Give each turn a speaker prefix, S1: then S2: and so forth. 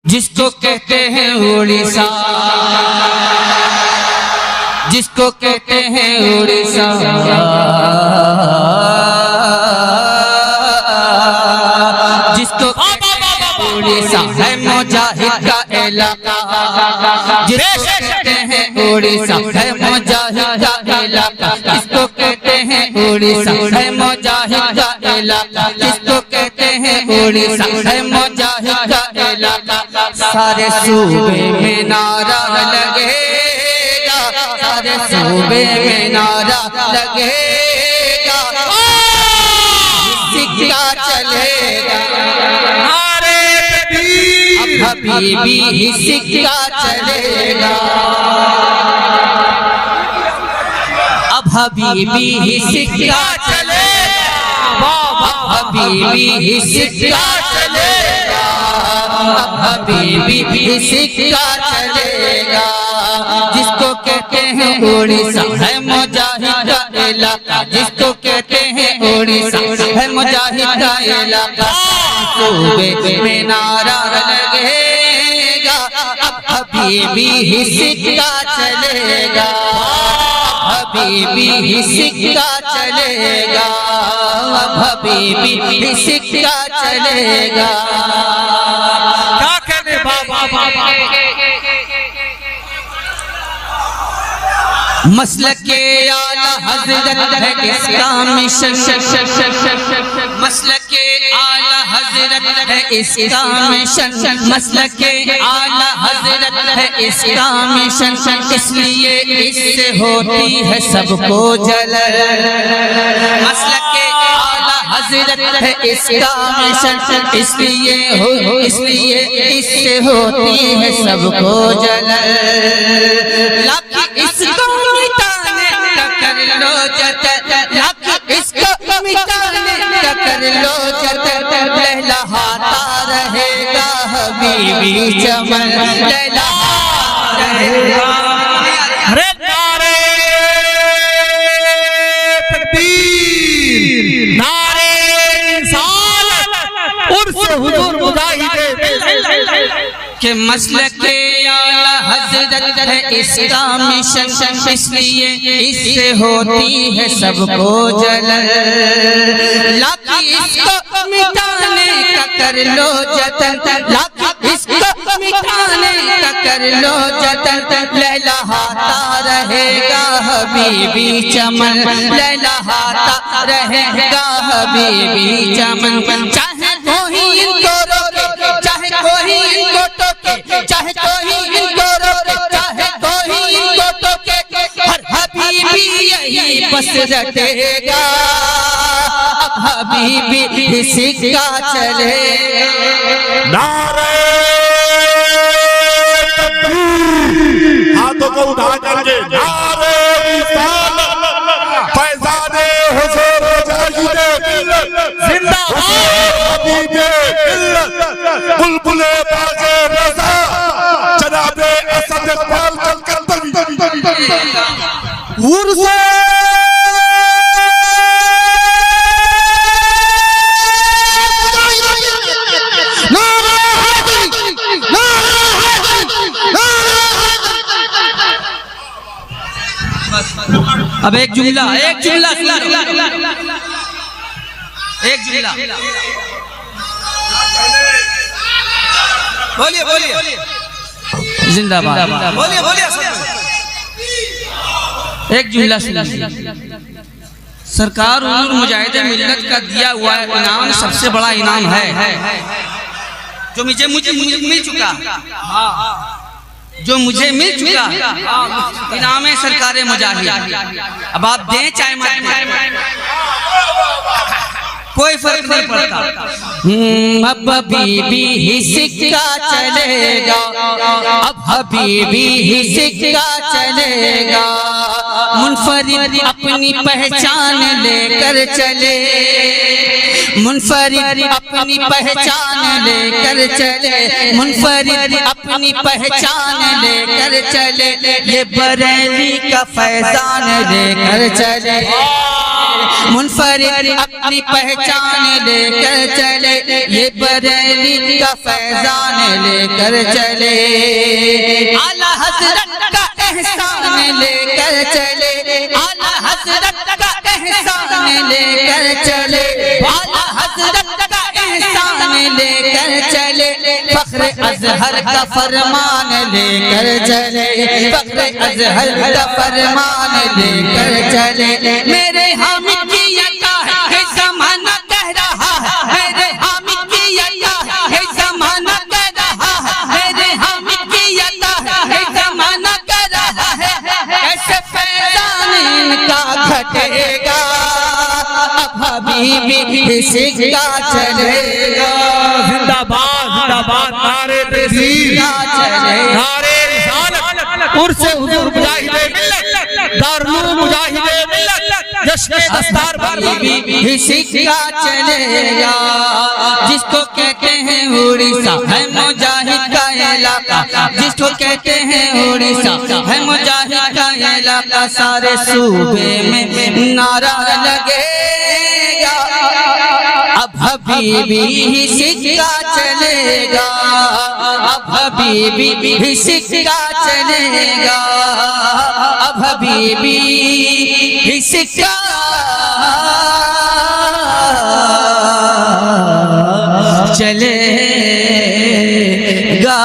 S1: जिसको कहते हैं उड़ीसा, जिसको कहते हैं उड़ीसा, जिसको उड़ीसा है मुजाहिद का इलाका, जिसको कहते हैं उड़ीसा है मुजाहिद का इलाका, जिसको कहते हैं उड़ीसा है मुजाहिद का इलाका, जिसको कहते हैं उड़ीसा है मुजाहिद का इलाका। सारे सूबे में नारा लगेगा, सारे सूबे में नारा लगेगा, सिक्का चलेगा, अब हबीबी ही सिक्का चलेगा, अब हबीबी ही सिक्का चलेगा, अब हबीबी ही सिक्का चलेगा, अब हबीबी ही सिक्का चलेगा। जिसको कहते हैं उड़ीसा है मुजाहिद का इलाका, जिसको कहते हैं उड़ीसा है मुजाहिद का इलाका, सूबे में नारा लगेगा, अब हबीबी ही सिक्का चलेगा, हबीबी ही सिक्का चलेगा, अब हबीबी ही सिक्का चलेगा।
S2: क्या कहने बाबा
S1: मसलके आला हजरत है इसका मिशन, मसलके आला हजरत है इसका मिशन, मसलके आला हजरत है इसका मिशन, इसलिए इससे होती है सबको जलन। मसलके आला हजरत है इसका मिशन, इसलिए इससे होती है सबको जलन। इसको मिटाने का कर लो जतन, इसको मिटाने का कर लो जतन, लहलहाता रहेगा हबीबी चमन, लहलहाता रहेगा।
S2: अरे नारे तकबीर, नारे रिसालत, उर्स हुजूर मुजाहिद
S1: के मसलके आला हजरत है इसका मिशन, इसलिए इससे होती है सबको जलन। लाकी इसको मिटाने का कर लो जतन, लाकी इसको मिटाने का कर लो जतन, लहलहाता रहेगा हबीबी चमन, लहलहाता रहेगा हबीबी चमन। चाहे कोई इनको रोके, चाहे कोई इनको टोके, चाहे कोई इनको रोके, चाहे कोई इनको टोके, हर हबीबी यही बस रटेगा, अब हबीबी ही सिक्का चलेगा।
S2: नारे तकबीर, हाथों को उठा करके नारे रिसालत, फैज़ाने हुजूर मुजाहिद जिंदाबाद, हबीबे बुलबुले बाज़े रज़ा, जनाबे असद इक़बाल कलकत्तवी, उर्से
S1: अब एक जुमला, एक जुमला, एक जुमला बोलिए, बोलिए जिंदाबाद, बोलिए, बोलिए एक जुमला सुनिए। सरकार हुजूर मुजाहिद मिल्लत का दिया हुआ इनाम सबसे बड़ा इनाम है, जो मुझे मिल चुका, जो मुझे मिल चुका इनाम है सरकार मुजाहिद। अब आप दें चाहे मत दें, कोई फर्क नहीं पड़ता। अब हबीबी ही सिक्का चलेगा, अब हबीबी ही सिक्का चलेगा, मुनफरिद अपनी पहचान लेकर चले, मुनफरिद अपनी पहचान लेकर चले, मुनफरिद अपनी पहचान लेकर चले, ये बरेली का फैजान लेकर चले, मुनफरिद अपनी पहचान लेकर चले, ये बरेली का फैजान लेकर चले। आला हजरत का एहसान लेकर चले, आला हजरत का एहसान लेकर चले, आला हजरत का एहसान लेकर चले। फख्र अजहर का फरमान लेकर चले, फख्र अजहर का फरमान लेकर चले। मेरे हामिद की अता है ज़माना कह रहा है, मेरे हामिद की अता है ज़माना कह रहा है, मेरे हामिद की अता है ज़माना कह रहा है। ऐसे फैजान इनका घटेगा, अब हबीबी सिक्का चलेगा।
S2: जिंदाबाद जिंदाबाद, नारे तकबीर, नारे रिसालत, उर्से हुजूर मुजाहिदे मिल्लत, दारुल मुजाहिदे मिल्लत, जश्न दस्तार
S1: हबीबी सिक्का चलेगा। जिसको कहते हैं उड़ीसा है मुजाहिद का इलाका, जिसको कहते हैं उड़ीसा है मुजाहिद का इलाका। सारे सूबे में नारा लगेगा, अब हबीबी सिक्का चलेगा, अब हबीबी सिक्का चलेगा, अब हबीबी सिक्का चलेगा।